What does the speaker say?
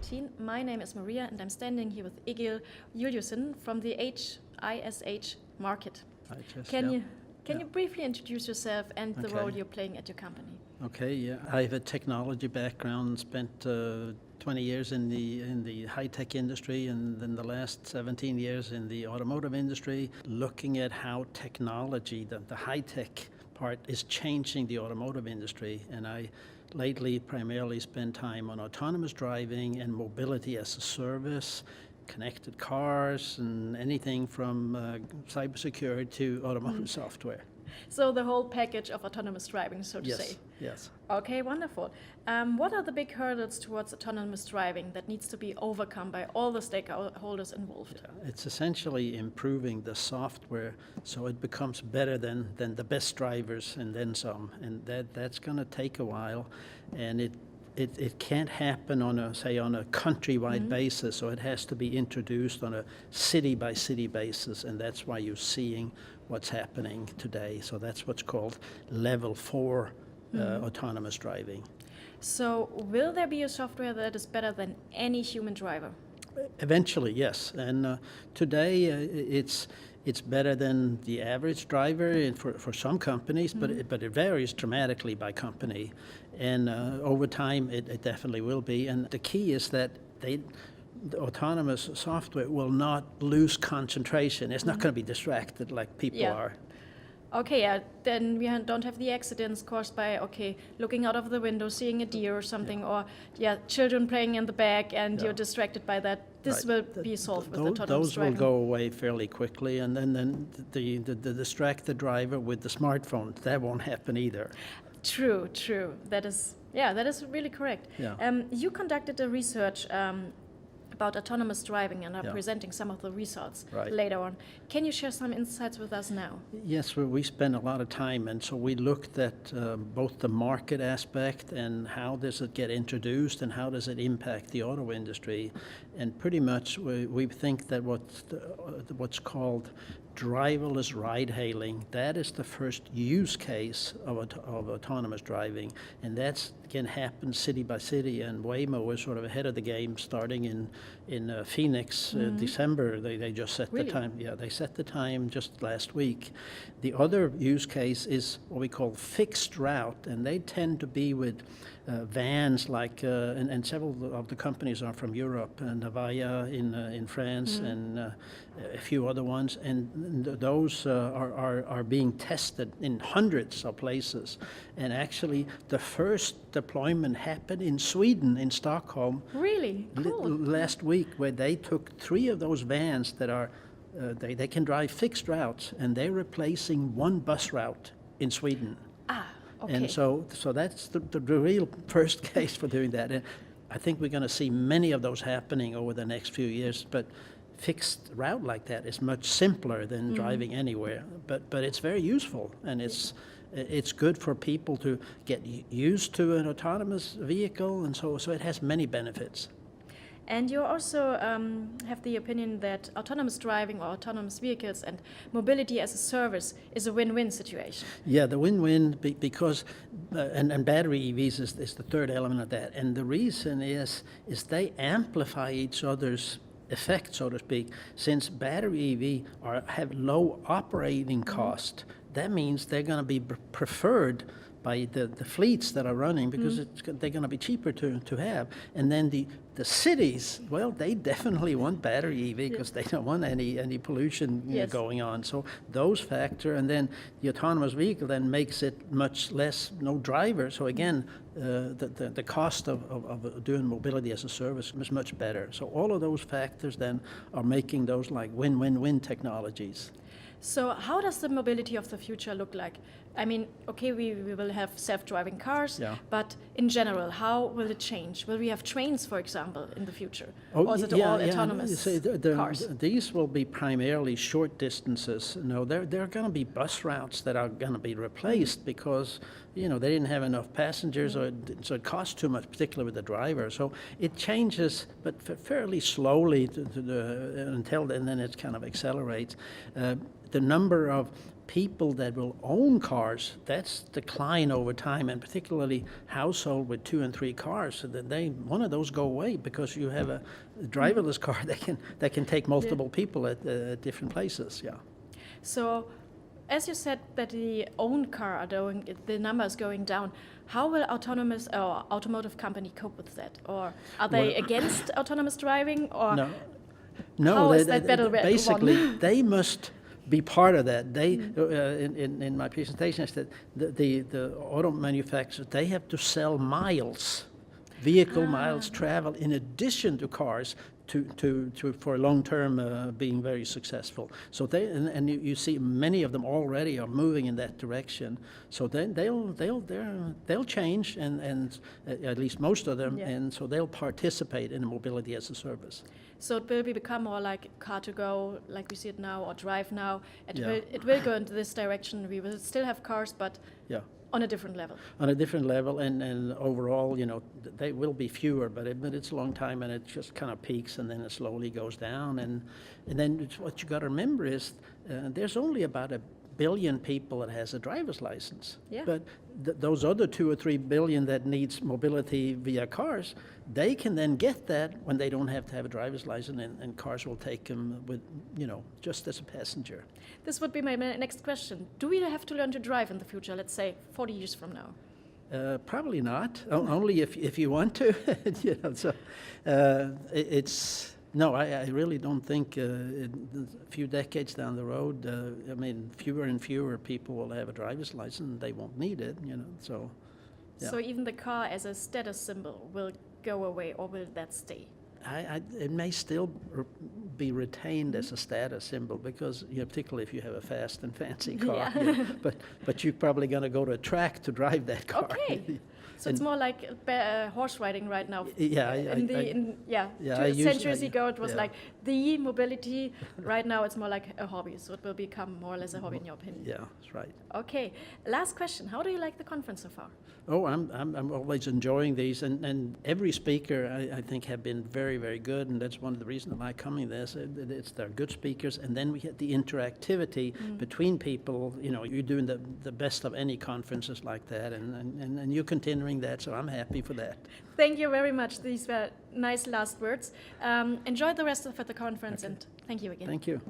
2019. My name is Maria and I'm standing here with Egil Juliussen from the IHS Markit. Can you briefly introduce yourself and the role you're playing at your company? Okay, yeah. I have a technology background, spent 20 years in the high-tech industry, and then the last 17 years in the automotive industry, looking at how technology, the high-tech part, is changing the automotive industry. And I lately primarily spend time on autonomous driving and mobility as a service, connected cars, and anything from cybersecurity to automotive software. So the whole package of autonomous driving, so to say. Yes. Okay, wonderful. What are the big hurdles towards autonomous driving that needs to be overcome by all the stakeholders involved? It's essentially improving the software so it becomes better than the best drivers and then some. And that's going to take a while, and it can't happen on a countrywide basis, so it has to be introduced on a city-by-city basis, and that's why you're seeing what's happening today. So that's what's called level 4 autonomous driving. So will there be a software that is better than any human driver? Eventually, yes. And today it's better than the average driver for some companies, but it varies dramatically by company. And over time, it definitely will be. And the key is that the autonomous software will not lose concentration. It's not going to be distracted like people are. Okay, then we don't have the accidents caused by, looking out of the window, seeing a deer or something, or children playing in the back and you're distracted by that. This will be solved with autonomous driving. Those will go away fairly quickly, and then the distracted driver with the smartphone, that won't happen either. True. That is really correct. Yeah. You conducted a research about autonomous driving and are presenting some of the results later on. Can you share some insights with us now? Yes, we spent a lot of time, and so we looked at both the market aspect and how does it get introduced and how does it impact the auto industry. And pretty much we think that what's called driverless ride-hailing, that is the first use case of autonomous driving, and that can happen city by city. And Waymo is sort of ahead of the game, starting in Phoenix, December. They just set the time. Yeah, they set the time just last week. The other use case is what we call fixed route, and they tend to be with vans like, and several of the companies are from Europe, and Navaya in France, and a few other ones, and those are being tested in hundreds of places. And actually, the first deployment happened in Sweden, in Stockholm. Really? Cool. Last week, where they took 3 of those vans that are, they can drive fixed routes, and they're replacing one bus route in Sweden. Okay. And so that's the real first case for doing that. And I think we're going to see many of those happening over the next few years. But fixed route like that is much simpler than driving anywhere. But it's very useful, and it's good for people to get used to an autonomous vehicle, and so it has many benefits. And you also have the opinion that autonomous driving or autonomous vehicles and mobility as a service is a win-win situation. Yeah, the win-win, because, and battery EVs is the third element of that. And the reason is they amplify each other's effect, so to speak. Since battery EV have low operating cost, that means they're going to be preferred by the fleets that are running, because they're going to be cheaper to have. And then the cities, well, they definitely want battery EV because they don't want any pollution going on. So those factor, and then the autonomous vehicle then makes it much less, no driver. So again, the cost of doing mobility as a service is much better. So all of those factors then are making those like win-win-win technologies. So how does the mobility of the future look like? I mean, we will have self-driving cars, but in general, how will it change? Will we have trains, for example, in the future? Or is it all autonomous cars? These will be primarily short distances. No, there are going to be bus routes that are going to be replaced because, they didn't have enough passengers, so it costs too much, particularly with the driver. So it changes, but fairly slowly until then it kind of accelerates. The number of people that will own cars, that's decline over time, and particularly household with 2 and 3 cars, so that one of those go away because you have a driverless car that can take multiple people at different places. Yeah. So, as you said that the owned car the number is going down, how will autonomous or automotive company cope with that? Or are they against autonomous driving? Or no, how is that better? Basically, they must be part of that. They, in my presentation, I said the auto manufacturers, they have to sell miles, vehicle miles traveled in addition to cars for long term being very successful. So you see many of them already are moving in that direction. So then they'll change, and at least most of them, and so they'll participate in mobility as a service. So it will become more like car to go, like we see it now, or drive now. It will go into this direction. We will still have cars, but on a different level. On a different level, and overall, they will be fewer, but it's a long time, and it just kind of peaks, and then it slowly goes down. And then what you got to remember is there's only about 1 billion people that has a driver's license. Yeah. But those other 2 or 3 billion that needs mobility via cars, they can then get that when they don't have to have a driver's license, and cars will take them with, just as a passenger. This would be my next question. Do we have to learn to drive in the future, let's say 40 years from now? Probably not. Only if you want to. It's. No, I really don't think in a few decades down the road, fewer and fewer people will have a driver's license. They won't need it, so. Yeah. So even the car as a status symbol will go away, or will that stay? It may still be retained as a status symbol because, particularly if you have a fast and fancy car. But you're probably going to go to a track to drive that car. Okay. So it's more like horse riding right now. Centuries ago it was like the mobility. Right now it's more like a hobby. So it will become more or less a hobby in your opinion. Yeah, that's right. Okay. Last question. How do you like the conference so far? Oh, I'm always enjoying these, and every speaker I think have been very, very good, and that's one of the reasons I like coming to this. They're good speakers, and then we get the interactivity between people. You're doing the best of any conferences like that, and you're continuing that, so I'm happy for that. Thank you very much. These were nice last words. Enjoy the rest of the conference, and thank you again. Thank you.